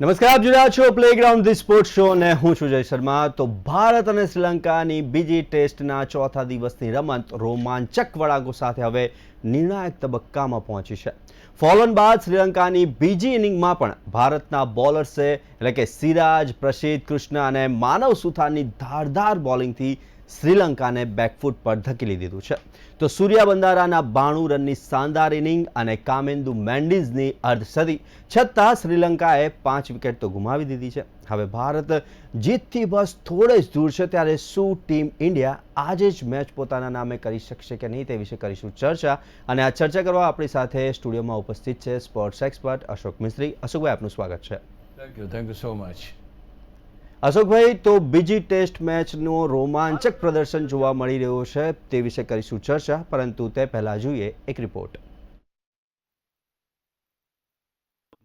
નમસ્કાર, આપ જોઈ રહ્યા છો પ્લેગ્રાઉન્ડ ધી સ્પોર્ટ્સ શો અને હું છું જય શર્મા. તો ભારત અને શ્રીલંકાની બીજી ટેસ્ટના ચોથા દિવસની રમત રોમાંચક વળાંકો સાથે હવે નિર્ણાયક તબક્કામાં પહોંચી છે. ફોલોન બાદ શ્રીલંકાની બીજી ઇનિંગમાં પણ ભારતના બોલર્સે એટલે કે સિરાજ, પ્રસિદ્ધ કૃષ્ણ અને માનવ સુથારની ધારદાર બોલિંગથી શ્રીલંકાને બેકફૂટ પર ધકેલી દીધું છે. તો સૂર્યા બંધારાના 92 રનની શાનદાર ઇનિંગ અને કામેન્દુ મેન્ડિઝની અર્ધસદી છતાં શ્રીલંકાએ 5 વિકેટ તો ગુમાવી દીધી છે. હવે ભારત જીતથી બસ થોડે જ દૂર છે, ત્યારે શું ટીમ ઇન્ડિયા આજે જ મેચ પોતાના નામે કરી શકશે કે નહીં તે વિશે કરીશું ચર્ચા. અને આ ચર્ચા કરવા આપણી સાથે સ્ટુડિયોમાં ઉપસ્થિત છે સ્પોર્ટ્સ એક્સપર્ટ અશોક મિસ્ત્રી. અશોકભાઈ, આપનું સ્વાગત છે. Thank you so much. અશોકભાઈ, તો બીજી ટેસ્ટ મેચનું રોમાંચક પ્રદર્શન જોવા મળી રહ્યું છે તે વિશે કરીશું ચર્ચા, પરંતુ તે પહેલા જોઈએ એક રિપોર્ટ.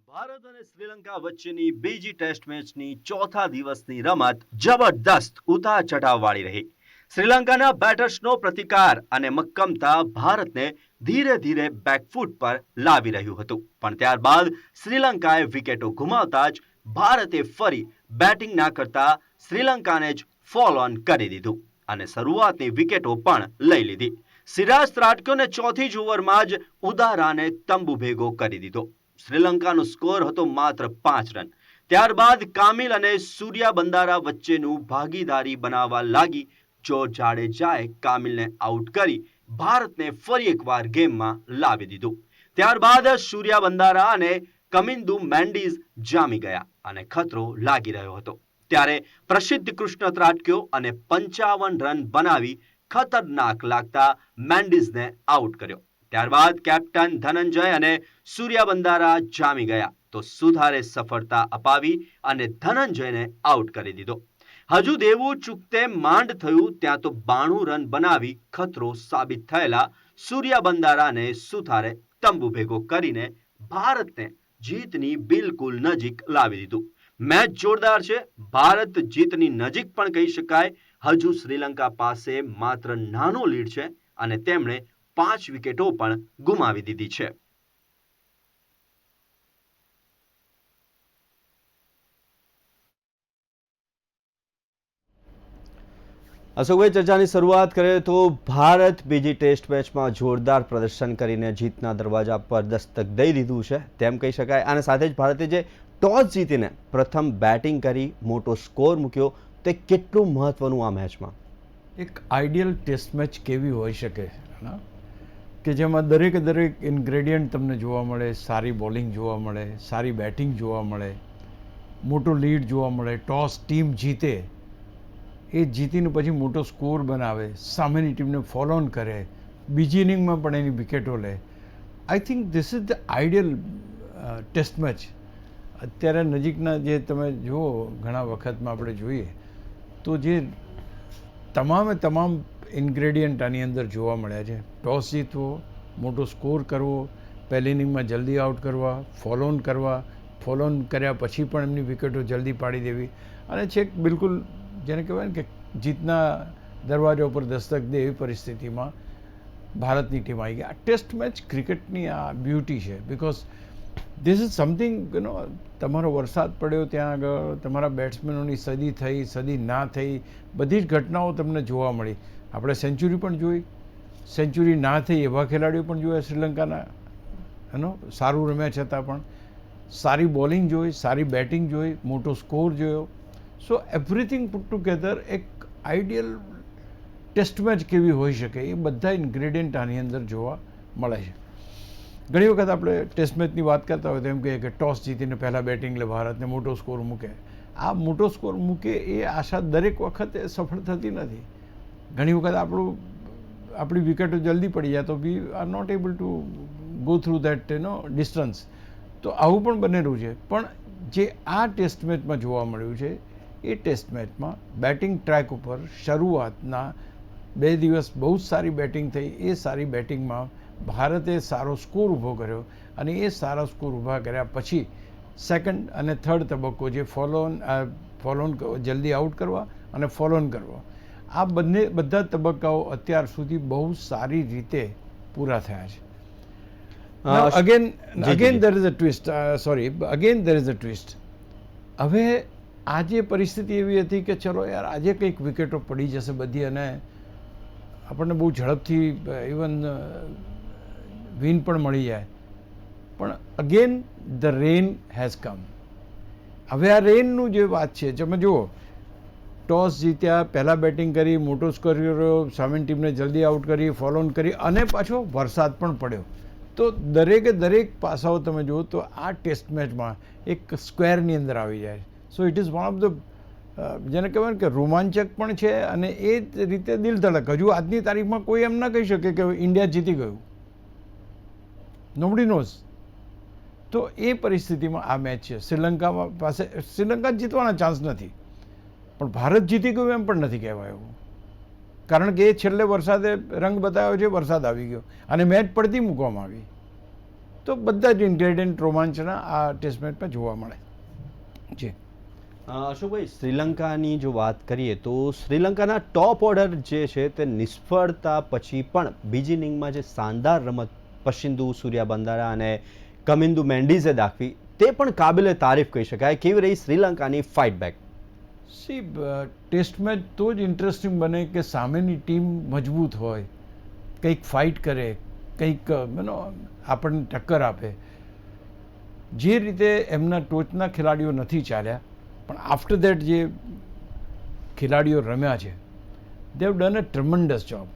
ભારત અને શ્રીલંકા વચ્ચેની બીજી ટેસ્ટ મેચની ચોથા દિવસની રમત જબરદસ્ત ઉતાર ચઢાવવાળી રહી. શ્રીલંકાના બેટર્સનો પ્રતિકાર અને મક્કમતા ભારતને ધીરે ધીરે બેકફૂટ પર લાવી રહ્યું હતું, પણ ત્યારબાદ શ્રીલંકાએ વિકેટો ગુમાવતા જ ભારતે ફરી બેટિંગ ના કરતા શ્રીલંકાને જ ફોલ ઓન કરી દીધું અને શરૂઆતની વિકેટો પણ લઈ લીધી. સિરાજ ત્રાટક્યોને ચોથી જ ઓવરમાં જ ઉદારાને તંબુ ભેગો કરી દીધો. શ્રીલંકાનો સ્કોર હતો માત્ર 5 રન. ત્યારબાદ કામિલ અને સૂર્યા બંધારા વચ્ચેનું ભાગીદારી બનાવવા લાગી. જો જાડેજાએ કામિલને આઉટ કરી ભારતને ફરી એકવાર ગેમમાં લાવી દીધું. ત્યારબાદ સૂર્યા બંધારા અને કમિન્દુ મેન્ડિઝ જામી ગયા અને ખતરો લાગી રહ્યો હતો. ત્યારે પ્રસિદ્ધ કૃષ્ણ ત્રાટક્યો અને 55 રન બનાવી ખતરનાક લાગતા મેન્ડિઝને આઉટ કર્યો. ત્યારબાદ કેપ્ટન ધનંજય અને સૂર્યા બંધારા જામી ગયા તો સુધારે સફળતા અપાવી અને ધનંજયને આઉટ કરી દીધો. હજુ દેવું ચૂકતે માંડ થયું ત્યાં તો 92 રન બનાવી ખતરો સાબિત થયેલા સૂર્યા બંધારાને સુથારે તંબુ ભેગો કરીને ભારતને જીતની બિલકુલ નજીક લાવી દીધું. મેચ જોરદાર છે. ભારત જીતની નજીક પણ કહી શકાય. હજુ શ્રીલંકા પાસે માત્ર નાનો લીડ છે અને તેમણે 5 વિકેટો પણ ગુમાવી દીધી છે. અશોકભાઈ, ચર્ચાની શરૂઆત કરીએ તો ભારત બીજી ટેસ્ટ મેચમાં જોરદાર પ્રદર્શન કરીને જીતના દરવાજા પર દસ્તક દઈ દીધું છે તેમ કહી શકાય. અને સાથે જ ભારતે જે ટોસ જીતીને પ્રથમ બેટિંગ કરી મોટો સ્કોર મૂક્યો, તે કેટલું મહત્વનું આ મેચમાં? એક આઈડિયલ ટેસ્ટ મેચ કેવી હોઈ શકે કે જેમાં દરેકે દરેક ઇન્ગ્રેડિયન્ટ તમને જોવા મળે. સારી બોલિંગ જોવા મળે, સારી બેટિંગ જોવા મળે, મોટો લીડ જોવા મળે, ટોસ ટીમ જીતે, એ જીતીને પછી મોટો સ્કોર બનાવે, સામેની ટીમને ફોલો ઓન કરે, બીજી ઇનિંગમાં પણ એની વિકેટો લે. I think this is the ideal test match. અત્યારે નજીકના જે તમે જુઓ, ઘણા વખતમાં આપણે જોઈએ તો જે તમામ ઇન્ગ્રેડિયન્ટ આની અંદર જોવા મળ્યા છે. ટોસ જીતવો, મોટો સ્કોર કરવો, પહેલી ઇનિંગમાં જલ્દી આઉટ કરવા, ફોલો ઓન કરવા, ફોલો ઓન કર્યા પછી પણ એમની વિકેટો જલ્દી પાડી દેવી અને છેક બિલકુલ જેને કહેવાય ને કે જીતના દરવાજા ઉપર દસ્તક દે એવી પરિસ્થિતિમાં ભારતની ટીમ આવી ગઈ. આ ટેસ્ટ મેચ ક્રિકેટની આ બ્યુટી છે. બિકોઝ ધીસ ઇઝ સમથિંગ તમારો વરસાદ પડ્યો ત્યાં આગળ, તમારા બેટ્સમેનોની સદી થઈ, સદી ના થઈ, બધી જ ઘટનાઓ તમને જોવા મળી. આપણે સેન્ચુરી પણ જોઈ, સેન્ચુરી ના થઈ એવા ખેલાડીઓ પણ જોયા શ્રીલંકાના, સારું રમ્યા છતાં પણ. સારી બોલિંગ જોઈ, સારી બેટિંગ જોઈ, મોટો સ્કોર જોયો. સો એવરીથિંગ પુટ ટુગેધર એક આઈડિયલ ટેસ્ટ મેચ કેવી હોઈ શકે એ બધા ઇન્ગ્રેડિયન્ટ આની અંદર જોવા મળે છે. ઘણી વખત આપણે ટેસ્ટ મેચની વાત કરતા હોય તો એમ કહીએ કે ટોસ જીતીને પહેલાં બેટિંગ લે ભારતને મોટો સ્કોર મૂકે. આ મોટો સ્કોર મૂકે એ આશા દરેક વખતે સફળ થતી નથી. ઘણી વખત આપણી વિકેટો જલ્દી પડી જાય તો we are not able to go through that distance. તો આવું પણ બનેલું છે. પણ જે આ ટેસ્ટ મેચમાં જોવા મળ્યું છે એ ટેસ્ટ મેચમાં બેટિંગ ટ્રેક ઉપર શરૂઆતના 2 દિવસ બહુ જ સારી બેટિંગ થઈ. એ સારી બેટિંગમાં ભારતે સારો સ્કોર ઊભો કર્યો અને એ સારા સ્કોર ઊભા કર્યા પછી સેકન્ડ અને થર્ડ તબક્કો જે ફોલો ઓન જલ્દી આઉટ કરવા અને ફોલો ઓન કરવા, આ બધા તબક્કાઓ અત્યાર સુધી બહુ સારી રીતે પૂરા થયા છે. Again there is a twist. Again there is a twist. હવે આજે પરિસ્થિતિ એવી હતી કે ચલો યાર આજે કંઈક વિકેટો પડી જશે બધી અને આપણને બહુ ઝડપથી ઇવન વિન પણ મળી જાય. પણ again the rain has come. હવે આ રેનનું જે વાત છે તમે જુઓ, ટોસ જીત્યા, પહેલાં બેટિંગ કરી, મોટો સ્કોર કર્યો, સામેની ટીમને જલ્દી આઉટ કરી, ફોલો ઓન કરી અને પાછો વરસાદ પણ પડ્યો. તો દરેક પાસાઓ તમે જુઓ તો આ ટેસ્ટ મેચમાં એક સ્ક્વેરની અંદર આવી જાય. So it is one of the જેને કહેવાય ને કે રોમાંચક પણ છે અને એ જ રીતે દિલ ધડક. હજુ આજની તારીખમાં કોઈ એમ ના કહી શકે કે ઇન્ડિયા જીતી ગયું. Nobody knows. તો એ પરિસ્થિતિમાં આ મેચ છે. શ્રીલંકામાં પાસે શ્રીલંકા જીતવાના ચાન્સ નથી, પણ ભારત જીતી ગયું એમ પણ નથી કહેવાય એવું, કારણ કે એ છેલ્લે વરસાદે રંગ બતાવ્યો છે, વરસાદ આવી ગયો અને મેચ પડતી મૂકવામાં આવી. તો બધા જ ઇન્ગ્રેડિયન્ટ રોમાંચના આ ટેસ્ટ મેચમાં જોવા મળે છે. અશોકભાઈ, શ્રીલંકાની જો વાત કરીએ તો શ્રીલંકાના ટોપ ઓર્ડર જે છે તે નિષ્ફળતા પછી પણ બીજી ઇનિંગમાં જે શાનદાર રમત પશિન્દુ સૂર્યા બંધારા અને કમિન્દુ મેન્ડીઝે દાખવી તે પણ કાબિલે તારીફ કહી શકાય. કેવી રહી શ્રીલંકાની fight back? See test match તો જ ઇન્ટરેસ્ટિંગ બને કે સામેની ટીમ મજબૂત હોય, કંઈક ફાઇટ કરે, કંઈક આપણને ટક્કર આપે. જે રીતે એમના ટોચના ખેલાડીઓ નથી ચાલ્યા, પણ આફ્ટર દેટ જે ખેલાડીઓ રમ્યા છે they have done a tremendous job.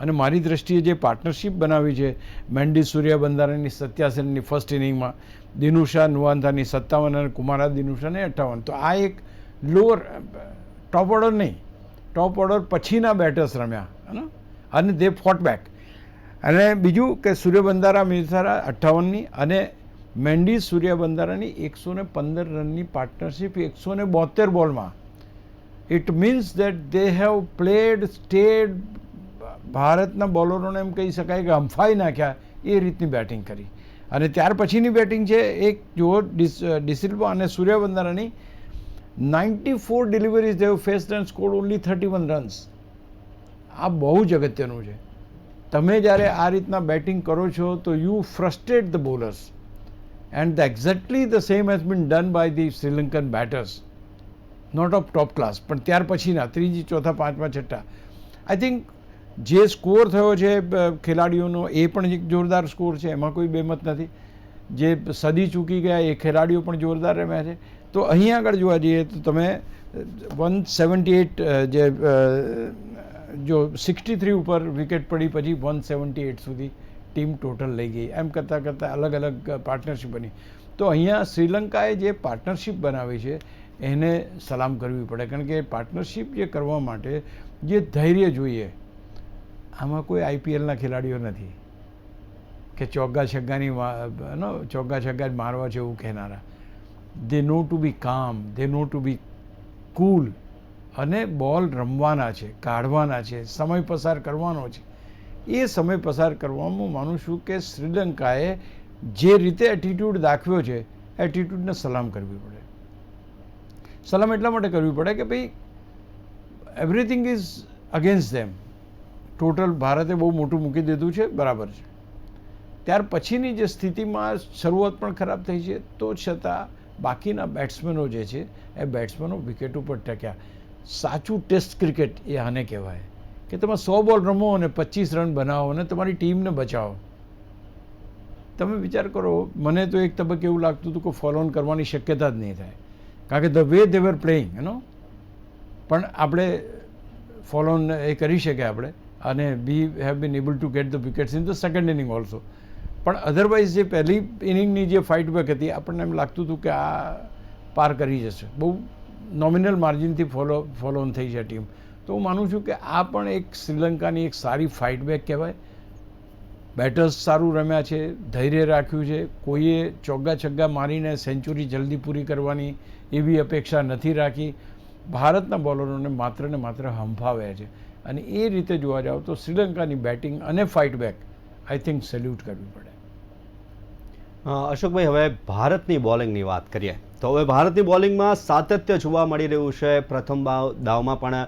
અને મારી દ્રષ્ટિએ જે પાર્ટનરશિપ બનાવી છે મેન્ડી સૂર્યા બંધારાની 87 રનની ફર્સ્ટ ઇનિંગમાં, દિનુશા નુવાન્થાની 57 અને કુમારા દિનુશાને 58, તો આ એક લોઅર ટોપ ઓર્ડર નહીં, ટોપ ઓર્ડર પછીના બેટર્સ રમ્યા અને દે ફોટ બેક. અને બીજું કે સૂર્ય બંધારા મિસારા 58ની અને મેન્ડી સૂર્યા બંધારાની 115 રનની પાર્ટનરશિપ 172 બોલમાં. It means that they have played stayed. ભારતના બોલરોને એમ કહી શકાય કે હંફાઈ નાખ્યા એ રીતની બેટિંગ કરી. અને ત્યાર પછીની બેટિંગ છે એક જુઓ ડિસિલ્વા અને સૂર્યા બંધારાની 94 deliveries Dev faced and scored only 31 runs. આ બહુ જ અગત્યનું છે. તમે જ્યારે આ રીતના બેટિંગ કરો છો તો you frustrate the bowlers and exactly the same has been done by the Sri Lankan batters, not of top class, પણ ત્યાર પછીના ત્રીજી, ચોથા, પાંચમા, છઠ્ઠા. આઈ થિંક જે સ્કોર થયો છે ખેલાડીઓનો એ પણ એક જોરદાર સ્કોર છે, એમાં કોઈ બેમત નથી. જે સદી ચૂકી ગયા એ ખેલાડીઓ પણ જોરદાર રમ્યા છે. તો અહીં આગળ જોવા જઈએ તો તમે 178 જે જો 63 ઉપર વિકેટ પડી પછી 178 સુધી ટીમ ટોટલ લઈ ગઈ. એમ કરતાં કરતાં અલગ અલગ પાર્ટનરશિપ બની. તો અહીંયા શ્રીલંકાએ જે પાર્ટનરશિપ બનાવી છે એને સલામ કરવી પડે, કારણ કે પાર્ટનરશિપ જે કરવા માટે જે ધૈર્ય જોઈએ, આમાં કોઈ આઈપીએલના ખેલાડીઓ નથી કે ચોગ્ગા છગ્ગાની ચોગ્ગા છગ્ગા જ મારવા છે એવું કહેનારા. દે નો ટુ બી કામ, દે નો ટુ બી કૂલ અને બોલ રમવાના છે, કાઢવાના છે, સમય પસાર કરવાનો છે. એ સમય પસાર કરવામાં માનું છું કે શ્રીલંકાએ જે રીતે એટીટ્યૂડ દાખવ્યો છે એટીટ્યૂડને સલામ કરવી પડે. સલામ એટલા માટે કરવી પડે કે ભાઈ everything is against them. Total ભારતે બહુ મોટું મૂકી દીધું છે, બરાબર છે. ત્યાર પછીની જે સ્થિતિમાં શરૂઆત પણ ખરાબ થઈ છે, તો છતાં બાકીના બેટ્સમેનો જે છે એ બેટ્સમેનો વિકેટ ઉપર ટક્યા. સાચું ટેસ્ટ ક્રિકેટ એ આને કહેવાય કે તમે 100 બોલ રમો અને 25 રન બનાવો અને તમારી ટીમને બચાવો. તમે વિચાર કરો, મને તો એક તબક્કે એવું લાગતું હતું કે ફોલો ઓન કરવાની શક્યતા જ નહીં થાય, કારણ કે the way they were playing પણ આપણે ફોલો ઓન એ કરી શક્યા આપણે, અને we have been able to get the wickets in the second inning also. પણ અધરવાઇઝ જે પહેલી ઇનિંગની જે ફાઇટ બેક હતી આપણને એમ લાગતું હતું કે આ પાર કરી જશે, બહુ નોમિનલ માર્જિનથી ફોલો ઓન થઈ છે ટીમ. તો હું માનું છું કે આ પણ એક શ્રીલંકાની એક સારી ફાઇટ બેક કહેવાય. બેટર્સ સારું રમ્યા છે, ધૈર્ય રાખ્યું છે, કોઈએ ચોગ્ગા છગ્ગા મારીને સેન્ચુરી જલ્દી પૂરી કરવાની એવી અપેક્ષા નથી રાખી. ભારતના બોલરોને માત્ર ને માત્ર હંફાવ્યા છે. અને એ રીતે જોવા જાવ તો શ્રીલંકાની બેટિંગ અને fight back I think salute કરવી પડે. અશોકભાઈ, હવે ભારતની બોલિંગની વાત કરીએ તો હવે ભારતની બોલિંગમાં સાતત્ય જોવા મળી રહ્યું છે. પ્રથમ દાવમાં પણ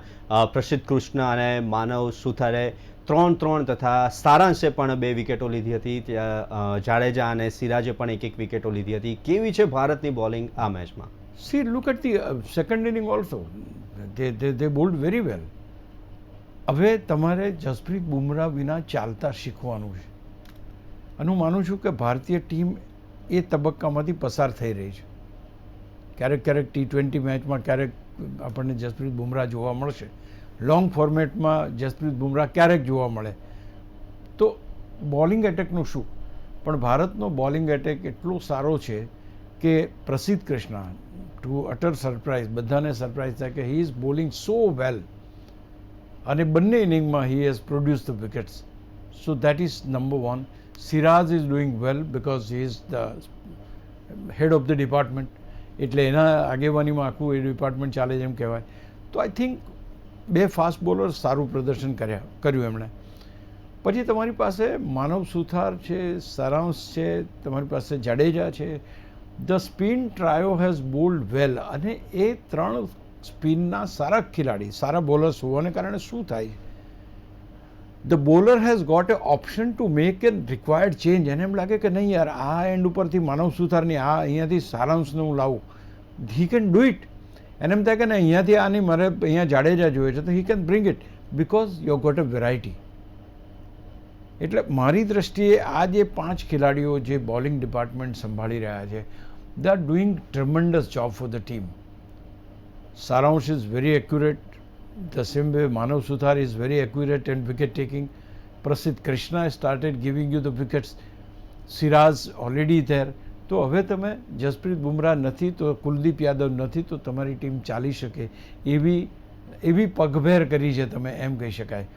પ્રસિદ્ધ કૃષ્ણ અને માનવ સુથારે 3-3 તથા સારાંશે પણ 2 વિકેટો લીધી હતી. ત્યાં જાડેજા અને સિરાજે પણ 1-1 વિકેટો લીધી હતી. કેવી છે ભારતની બોલિંગ આ મેચમાં? See, look at the second inning also. They bowled very well. હવે તમારે જસપ્રીત બુમરાહ વિના ચાલતા શીખવાનું છે અને હું માનું છું કે ભારતીય ટીમ એ તબક્કામાંથી પસાર થઈ રહી છે. ક્યારેક ક્યારેક T20 મેચમાં ક્યારેક આપણને જસપ્રીત બુમરાહ જોવા મળશે, લોંગ ફોર્મેટમાં જસપ્રીત બુમરાહ ક્યારેક જોવા મળે. તો બોલિંગ એટેકનું શું, પણ ભારતનો બોલિંગ એટેક એટલો સારો છે કે Prasidh Krishna to utter surprise, બધાને સરપ્રાઇઝ થાય કે he is bowling so well અને બંને ઇનિંગમાં he has produce the wickets. So that is number one. Siraj is doing well because he is the head of the department, એટલે એના આગેવાનીમાં આખું એ ડિપાર્ટમેન્ટ ચાલે છે એમ કહેવાય. તો આઈ થિંક બે ફાસ્ટ બોલર્સ સારું પ્રદર્શન કર્યું એમણે. પછી તમારી પાસે માનવ સુથાર છે, સારાંશ છે, તમારી પાસે જાડેજા છે. The spin trio has bowled well અને એ ત્રણ સ્પિનના સારા ખેલાડી, સારા બોલર્સ હોવાને કારણે શું થાય, the bowler has got a option to make a required change. એને એમ લાગે કે નહીં યાર, આ એન્ડ ઉપરથી માનવ સુથારની આ અહીંયાથી સારાંશને હું લાવું, હી કેન ડુ ઇટ. એને એમ થાય કે નહીં અહીંયાથી આની મારે અહીંયા જાડેજા જોઈએ છે તો he can bring it because you got a variety. એટલે મારી દ્રષ્ટિએ આ જે 5 ખેલાડીઓ જે બોલિંગ ડિપાર્ટમેન્ટ સંભાળી રહ્યા છે, they are doing tremendous job for the team. Saransh is very accurate, the same way Manav Suthar is very accurate and wicket taking. Prasidh Krishna started giving you the wickets. Siraj already there. તો હવે તમે જસપ્રીત બુમરાહ નથી તો કુલદીપ યાદવ નથી તો તમારી ટીમ ચાલી શકે એવી પગભેર કરી છે તમે એમ કહી શકાય.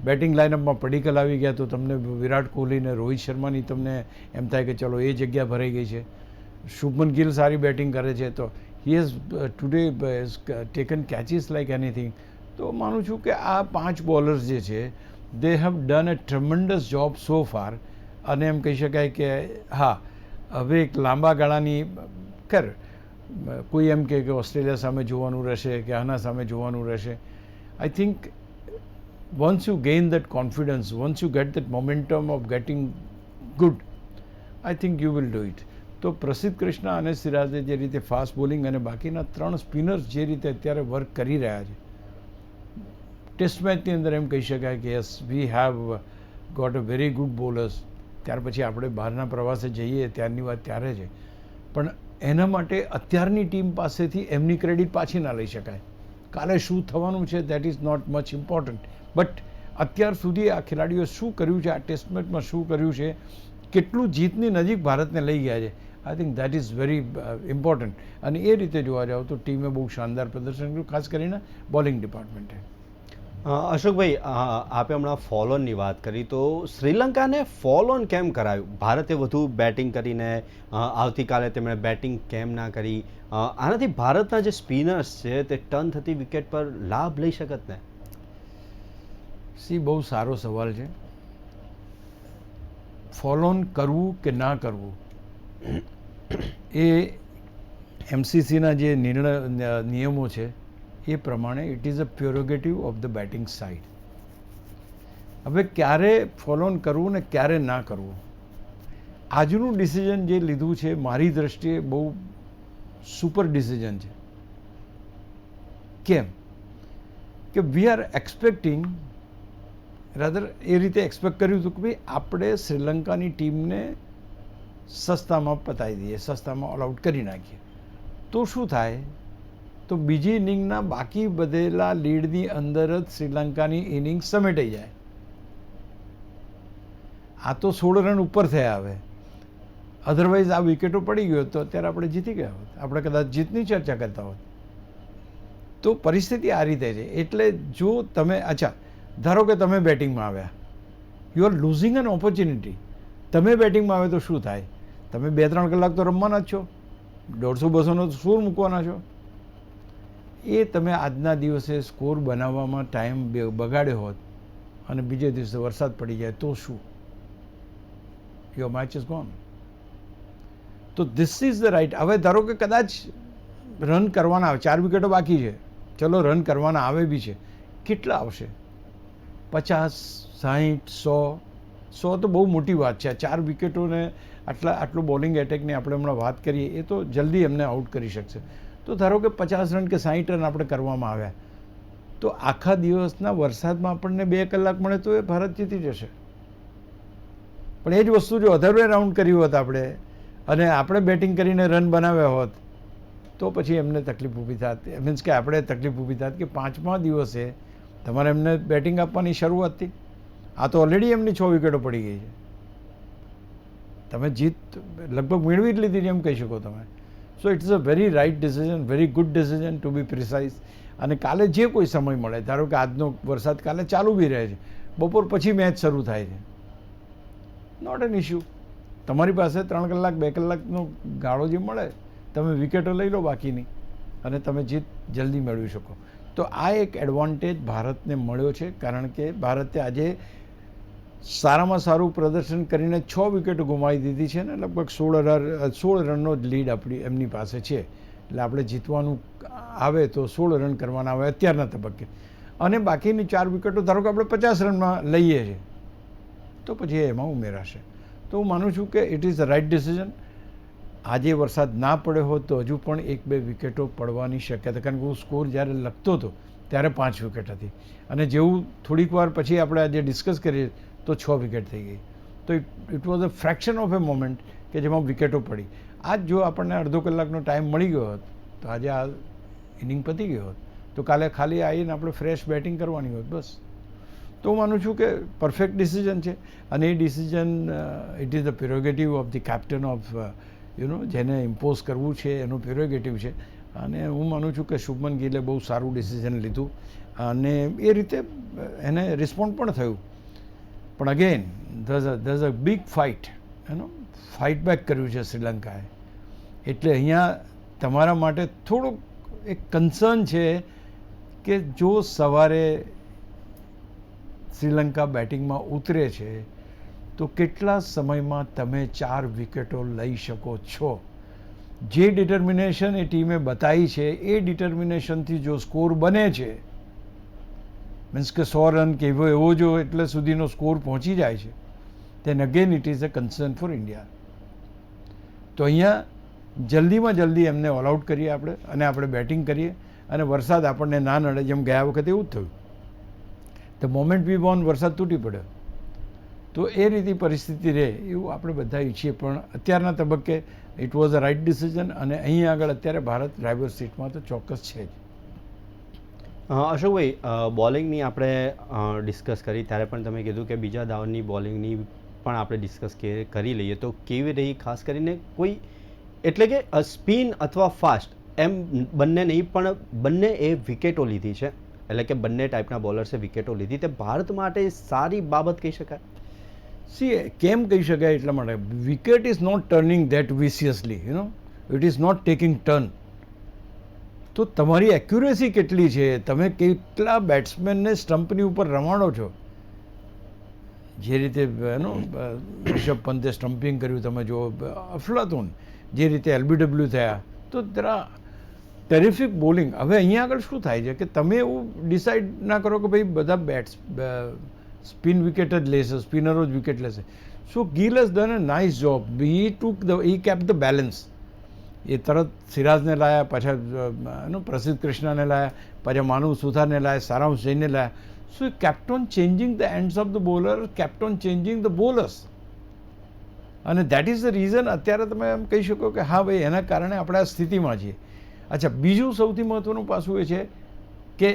બેટિંગ લાઇનઅપમાં પડીકલ આવી ગયા તો તમને વિરાટ કોહલી ને રોહિત શર્માની તમને એમ થાય કે ચલો એ જગ્યા ભરાઈ ગઈ છે. શુભમન ગિલ સારી બેટિંગ કરે છે તો he has today taken catches like anything. તો માનું છું કે આ 5 બોલર્સ જે છે they have done a tremendous job so far. અને એમ કહી શકાય કે હા, હવે એક લાંબા ગાળાની ખર કોઈ એમ કે ઓસ્ટ્રેલિયા સામે જોવાનું રહેશે કે આના સામે જોવાનું રહેશે. I think once you gain that confidence, once you get that momentum of getting good, I think you will do it. તો પ્રસિદ્ધ કૃષ્ણા અને સિરાજે જે રીતે ફાસ્ટ બોલિંગ અને બાકીના 3 સ્પિનર્સ જે રીતે અત્યારે વર્ક કરી રહ્યા છે, ટેસ્ટ મેચની અંદર એમ કહી શકાય કે yes we have got a very good bowlers. ત્યાર પછી આપણે બહારના પ્રવાસે જઈએ ત્યારની વાત ત્યારે છે, પણ એના માટે અત્યારની ટીમ પાસેથી એમની ક્રેડિટ પાછી ના લઈ શકાય. કાલે શું થવાનું છે that is not much important, but અત્યાર સુધી આ ખેલાડીઓ શું કર્યું છે, આ ટેસ્ટ મેચમાં શું કર્યું છે, કેટલું જીતની નજીક ભારતને લઈ ગયા છે, I think that is very important. અને એ રીતે જોવા જાવ તો ટીમે બહુ શાનદાર પ્રદર્શન કર્યું, ખાસ કરીને બોલિંગ ડિપાર્ટમેન્ટે. અશોકભાઈ, આપે હમણાં ફોલ ઓનની વાત કરી તો શ્રીલંકાને ફોલ ઓન કેમ કરાયું? ભારતે વધુ બેટિંગ કરીને આવતીકાલે તેમણે બેટિંગ કેમ ના કરી? આનાથી ભારતના જે સ્પિનર્સ છે તે ટર્ન થતી વિકેટ પર લાભ લઈ શકત ને? બહુ સારો સવાલ છે. ફોલ ઓન કરવું કે ના કરવું એ MCCના જે નિયમો છે એ પ્રમાણે it is a prerogative of the batting side. હવે ક્યારે ફોલ ઓન કરવું ને ક્યારે ના કરવું, આજનું ડિસિઝન જે લીધું છે મારી દ્રષ્ટિએ બહુ સુપર ડિસિઝન છે. કેમ કે વી આર એક્સપેક્ટિંગ, રાધર એ રીતે એક્સપેક્ટ કર્યું હતું કે ભાઈ આપણે શ્રીલંકાની ટીમને સસ્તામાં પતાવી દઈએ, સસ્તામાં ઓલ આઉટ કરી નાખીએ. તો શું થાય, તો બીજી ઇનિંગના બાકી બધેલા લીડની અંદર જ શ્રીલંકાની ઇનિંગ સમેટાઈ જાય. આ તો 16 રન ઉપર થયા. હવે અધરવાઇઝ આ વિકેટો પડી ગયો તો અત્યારે આપણે જીતી ગયા હોત, આપણે કદાચ જીતની ચર્ચા કરતા હોત. તો પરિસ્થિતિ આ રીતે છે. એટલે જો તમે ધારો કે તમે બેટિંગમાં આવ્યા, you are losing N opportunity. તમે બેટિંગમાં આવે તો શું થાય, તમે 2-3 કલાક તો રમવાના જ છો, 150-200નો સ્કોર મૂકવાના છો. એ તમે આજના દિવસે સ્કોર બનાવવામાં ટાઈમ બગાડ્યો હોત અને બીજે દિવસે વરસાદ પડી જાય તો શું, યોર મેચ ઇઝ ગોન. તો ધીસ ઇઝ ધ રાઇટ. હવે ધારો કે કદાચ રન કરવાના આવે, 4 વિકેટો બાકી છે, ચલો રન કરવાના આવે બી છે, કેટલા આવશે? 50, 60, 100 તો બહુ મોટી વાત છે. 4 વિકેટોને આટલું બોલિંગ એટેકની આપણે હમણાં વાત કરીએ એ તો જલ્દી એમને આઉટ કરી શકશે. તો ધારો કે 50 રન કે 60 રન આપણે કરવામાં આવ્યા, તો આખા દિવસના વરસાદમાં આપણને 2 કલાક મળે તો એ ભારત જીતી જશે. પણ એ જ વસ્તુ જો અધર વે રાઉન્ડ કર્યું હોત આપણે, અને આપણે બેટિંગ કરીને રન બનાવ્યા હોત, તો પછી એમને તકલીફ ઊભી થાત. મીન્સ કે આપણે તકલીફ ઊભી થાત કે 5મા દિવસે તમારે એમને બેટિંગ આપવાની શરૂઆત થઈ. આ તો ઓલરેડી એમની 6 વિકેટો પડી ગઈ છે. તમે જીત લગભગ મેળવી જ લીધી એમ કહી શકો તમે. So it's a very right decision, very good decision to be precise. અને કાલે જે કોઈ સમય મળે, ધારો કે આજનો વરસાદ કાલે ચાલુ બી રહે છે, બપોર પછી મેચ શરૂ થાય છે, નોટ એન ઇશ્યુ. તમારી પાસે 3 કલાક 2 કલાકનો ગાળો જે મળે, તમે વિકેટો લઈ લો બાકીની, અને તમે જીત જલ્દી મેળવી શકો. તો આ એક એડવાન્ટેજ ભારતને મળ્યો છે, કારણ કે ભારતે આજે સારામાં સારું પ્રદર્શન કરીને 6 વિકેટો ગુમાવી દીધી છે ને લગભગ 16 રનનો જ લીડ આપણી એમની પાસે છે. એટલે આપણે જીતવાનું આવે તો 16 રન કરવાના આવે અત્યારના તબક્કે, અને બાકીની 4 વિકેટો ધારો કે આપણે 50 રનમાં લઈએ છીએ, તો પછી એમાં ઉમેરાશે. તો હું માનું છું કે it is the right decision. આજે વરસાદ ના પડ્યો હોત તો હજુ પણ 1-2 વિકેટો પડવાની શક્યતા, કારણ કે હું સ્કોર જ્યારે લખતો હતો ત્યારે 5 વિકેટ હતી, અને જેવું થોડીક વાર પછી આપણે આજે ડિસ્કસ કરીએ તો 6 વિકેટ થઈ ગઈ. તો it was a fraction of A moment કે જેમાં વિકેટો પડી. આજ જો આપણને અડધો કલાકનો ટાઈમ મળી ગયો હોત તો આજે આ ઇનિંગ પતી ગયો હોત, તો કાલે ખાલી આવીને આપણે ફ્રેશ બેટિંગ કરવાની હોત બસ. તો હું માનું છું કે પરફેક્ટ ડિસિઝન છે, અને એ decision it is the prerogative of the captain of જેને ઇમ્પોઝ કરવું છે એનો પ્રેરોગેટિવ છે. અને હું માનું છું કે શુભમન ગિલે બહુ સારું ડિસિઝન લીધું, અને એ રીતે એને રિસ્પોન્ડ પણ થયું. પણ again this a big fight, fight back કર્યું છે શ્રીલંકાએ. એટલે અહીંયા તમારા માટે થોડુંક એક કન્સર્ન છે કે જો સવારે શ્રીલંકા બેટિંગમાં ઉતરે છે તો કેટલા સમયમાં તમે 4 વિકેટો લઈ શકો છો. જે ડિટર્મિનેશન એ ટીમે બતાવી છે એ ડિટર્મિનેશનથી જો સ્કોર બને છે, મીન્સ કે 100 રન કે એવો જો એટલે સુધીનો સ્કોર પહોંચી જાય છે, then again it is a concern for India. તો અહીંયા જલ્દીમાં જલ્દી એમને ઓલ આઉટ કરીએ આપણે, અને આપણે બેટિંગ કરીએ, અને વરસાદ આપણને ના નડે, જેમ ગયા વખતે એવું જ થયું. ધ મોમેન્ટ વી વોન વરસાદ તૂટી પડ્યો. તો એ રીતે પરિસ્થિતિ રહે એવું આપણે બધા ઈચ્છીએ, પણ અત્યારના તબક્કે it was a right decision, અને અહીં આગળ અત્યારે ભારત ડ્રાઈવર સીટમાં તો ચોક્કસ છે જ. અશોકભાઈ, બોલિંગની આપણે ડિસ્કસ કરી ત્યારે પણ તમે કીધું કે બીજા દાવની બોલિંગની પણ આપણે ડિસ્કસ કરી લઈએ તો કેવી રહી, ખાસ કરીને કોઈ એટલે કે સ્પિન અથવા ફાસ્ટ એમ બંને નહીં, પણ બંને એ વિકેટો લીધી છે, એટલે કે બંને ટાઈપના બોલર્સે વિકેટો લીધી. તે ભારત માટે સારી બાબત કહી શકાય. કેમ કહી શકાય એટલા માટે, wicket is not turning that viciously, it is not taking turn. તો તમારી એક્યુરેસી કેટલી છે, તમે કેટલા બેટ્સમેનને સ્ટમ્પની ઉપર રમાડો છો. જે રીતે રિષભ પંતે સ્ટમ્પિંગ કર્યું તમે જો, અફલાતુન જે રીતે LBW થયા, તો જરા ટેરિફિક બોલિંગ. હવે અહીંયા આગળ શું થાય છે કે તમે એવું ડિસાઇડ ના કરો કે ભાઈ બધા સ્પિન વિકેટ જ લેશે, સ્પિનરો જ વિકેટ લેશે. So Gill has done a nice job. He kept the balance. એ તરત સિરાજને લાયા, પાછા પ્રસિદ્ધ કૃષ્ણાને લાયા, પાછા માનવ સુથારને લાયા, સારાંશ જૈનને લાયા. So kept on changing the ends of the bowler, kept on changing the bowlers. અને દેટ ઇઝ ધ રીઝન અત્યારે તમે એમ કહી શકો કે હા ભાઈ એના કારણે આપણે આ સ્થિતિમાં છીએ. અચ્છા, બીજું સૌથી મહત્ત્વનું પાસું એ છે કે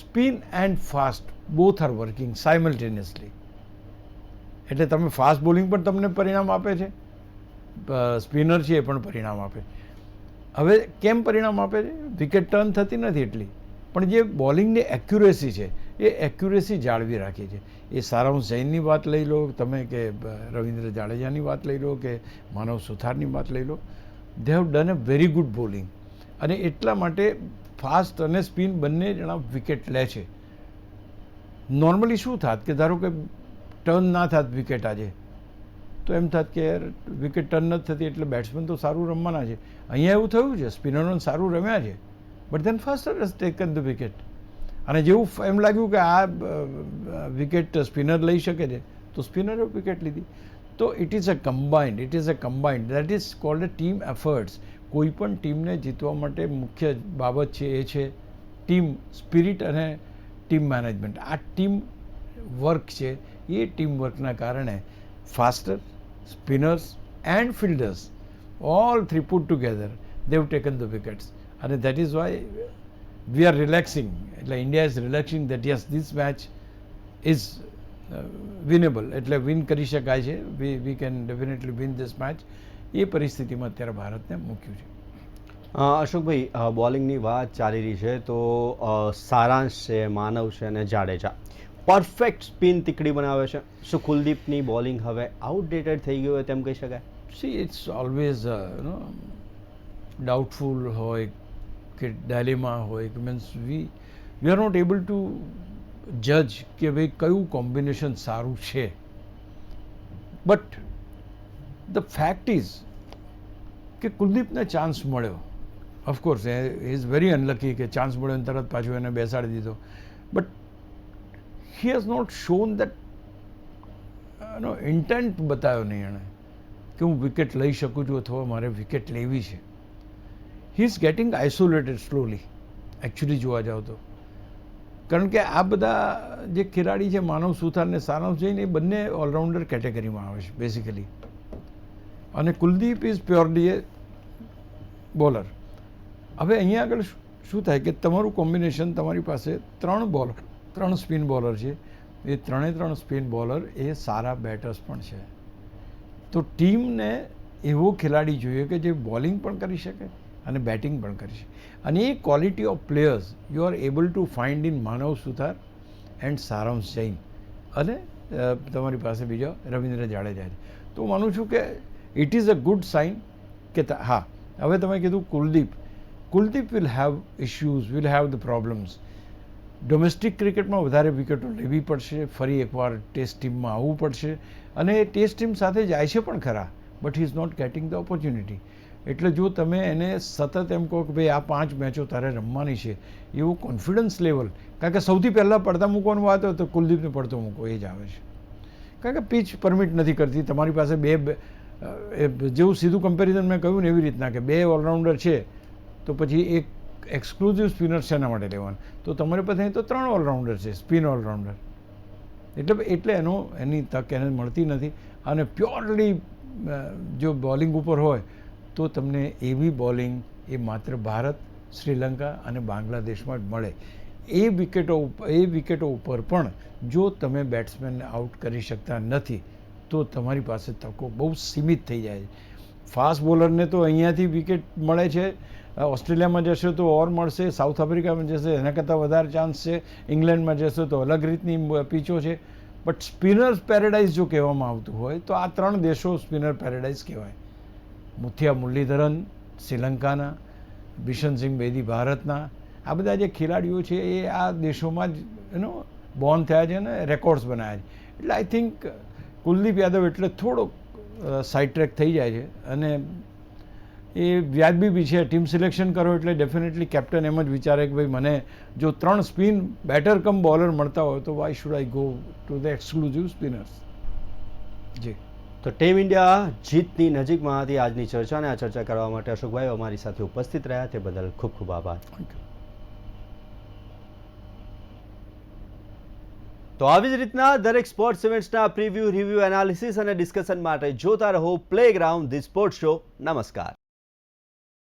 spin and fast both are working simultaneously. એટલે તમે ફાસ્ટ બોલિંગ પણ તમને પરિણામ આપે છે, સ્પિનર છે એ પણ પરિણામ આપે. હવે કેમ પરિણામ આપે છે? વિકેટ ટર્ન થતી નથી એટલી, પણ જે બોલિંગની એક્યુરેસી છે એ એક્યુરેસી જાળવી રાખી છે. એ સારાંશ જૈનની વાત લઈ લો તમે, કે રવિન્દ્ર જાડેજાની વાત લઈ લો, કે માનવ સુથારની વાત લઈ લો, they have done a very good bowling. અને એટલા માટે ફાસ્ટ અને સ્પિન બંને જણા વિકેટ લે છે. નોર્મલી શું થાત કે ધારો કે ટર્ન ના થાત વિકેટ આજે, તો એમ થાત કે યાર વિકેટ ટર્ન નથી થતી એટલે બેટ્સમેન તો સારું રમવાના છે. અહીંયા એવું થયું છે, સ્પિનરોને સારું રમ્યા છે, but than faster has taken the wicket. અને જેવું એમ લાગ્યું કે આ વિકેટ સ્પિનર લઈ શકે છે, તો સ્પિનરે વિકેટ લીધી. તો it is a combined that is called a team efforts. કોઈ પણ ટીમને જીતવા માટે મુખ્ય બાબત છે એ છે ટીમ સ્પિરિટ અને ટીમ મેનેજમેન્ટ. આ ટીમ વર્ક છે, એ ટીમ વર્કના કારણે faster, spinners and ફિલ્ડર્સ all three put together they have taken the wickets, and that is why we are relaxing, એટલે India is relaxing that yes this match is winnable, એટલે win કરી શકાય છે, we can definitely win this match. એ પરિસ્થિતિમાં અત્યારે ભારતને મૂક્યું છે. અશોકભાઈ, બોલિંગની વાત ચાલી રહી છે તો સારાંશ છે, માનવ છે અને જાડેજા પરફેક્ટ સ્પિન તીકડી બનાવે છે. શું કુલદીપની બોલિંગ હવે આઉટડેટેડ થઈ ગયું હોય તેમ કહી શકાય? See, it's always doubtful હોય કે dilemma હોય કે means we are not able to judge કે ભાઈ કયું કોમ્બિનેશન સારું છે. બટ ધ ફેક્ટ ઇઝ કે કુલદીપને ચાન્સ મળ્યો. ઓફકોર્સ એ ઇઝ વેરી અનલકી કે ચાન્સ મળ્યો અને તરત પાછું એને બેસાડી દીધો. But he has not shown that intent બતાવ્યો નહીં એણે કે હું વિકેટ લઈ શકું છું અથવા મારે વિકેટ લેવી છે. He is getting isolated slowly actually જોવા જાવ તો. કારણ કે આ બધા જે ખેલાડી છે માનવ સુથાર ને સારાંશ જૈન એ બંને ઓલરાઉન્ડર કેટેગરીમાં આવે છે બેઝિકલી, અને Kuldeep is purely A bowler. હવે અહીંયા આગળ શું થાય કે તમારું કોમ્બિનેશન, તમારી પાસે ત્રણ સ્પિન બોલર છે, એ ત્રણ સ્પિન બોલર એ સારા બેટર્સ પણ છે. તો ટીમને એવો ખેલાડી જોઈએ કે જે બોલિંગ પણ કરી શકે અને બેટિંગ પણ કરી શકે, અને એ quality of players you are able to find in Manav Suthar and Saransh Jain, અને તમારી પાસે બીજો રવિન્દ્ર જાડેજા છે. તો હું માનું છું કે it is a good sign કે હા, હવે તમે કીધું Kuldeep will have issues, will have the problems. Domestic ક્રિકેટમાં વધારે વિકેટો લેવી પડશે, ફરી એકવાર ટેસ્ટ ટીમમાં આવવું પડશે, અને એ ટેસ્ટ ટીમ સાથે જાય છે પણ ખરા, but he is not getting the opportunity. એટલે જો તમે એને સતત એમ કહો કે ભાઈ આ 5 મેચો તારે રમવાની છે, એવું કોન્ફિડન્સ લેવલ, કારણ કે સૌથી પહેલાં પડતા મૂકવાનું વાત હોય તો કુલદીપને પડતો મૂકો એ જ આવે છે. કારણ કે પીચ પરમિટ નથી કરતી. તમારી પાસે જેવું સીધું કમ્પેરિઝન મેં કહ્યું ને એવી રીતના કે 2 ઓલરાઉન્ડર છે તો પછી એક એક્સક્લુઝિવ સ્પિનર શેના માટે લેવાનું? તો તમારી પાસે તો 3 ઓલરાઉન્ડર છે, સ્પિન ઓલરાઉન્ડર. એટલે એની તક એને મળતી નથી. અને પ્યોરલી જો બોલિંગ ઉપર હોય તો તમને એવી બોલિંગ એ માત્ર ભારત, શ્રીલંકા અને બાંગ્લાદેશમાં જ મળે. એ વિકેટો ઉપર પણ જો તમે બેટ્સમેનને આઉટ કરી શકતા નથી તો તમારી પાસે તકો બહુ સીમિત થઈ જાય છે. ફાસ્ટ બોલરને તો અહીંયાથી વિકેટ મળે છે, ઓસ્ટ્રેલિયામાં જશો તો ઓર મળશે, સાઉથ આફ્રિકામાં જશે એના કરતાં વધારે ચાન્સ છે, ઇંગ્લેન્ડમાં જશો તો અલગ રીતની પીચો છે. બટ સ્પિનર્સ પેરેડાઇઝ જો કહેવામાં આવતું હોય તો આ 3 દેશો સ્પિનર પેરેડાઇઝ કહેવાય. મુથિયા મુરલીધરન શ્રીલંકાના, બિશનસિંહ બેદી ભારતના, આ બધા જે ખેલાડીઓ છે એ આ દેશોમાં જ બોર્ન થયા છે અને રેકોર્ડ્સ બનાવ્યા છે. એટલે આઈ થિંક કુલદીપ યાદવ એટલે થોડોક સાઇડ ટ્રેક થઈ જાય છે, અને એ વ્યાજબી બી છે. ટીમ સિલેક્શન કરો એટલે ડેફિનેટલી કેપ્ટન એમ જ વિચારે કે ભાઈ મને જો 3 સ્પિન બેટર કમ બોલર મળતા હોય તો why should I go to the exclusive spinners. જી, તો ટીમ ઇન્ડિયા જીતની નજીકમાં હતી. આજની ચર્ચાને આ ચર્ચા કરવા માટે અશોકભાઈ અમારી સાથે ઉપસ્થિત રહ્યા, તે બદલ ખૂબ ખૂબ આભાર. તો આવી જ રીતના દરેક સ્પોર્ટ્સ ઇવેન્ટ્સના પ્રિવ્યૂ, રિવ્યૂ, એનાલિસિસ અને ડિસ્કશન માટે જોતા રહો પ્લેગ્રાઉન્ડ ધી સ્પોર્ટ્સ શો. નમસ્કાર.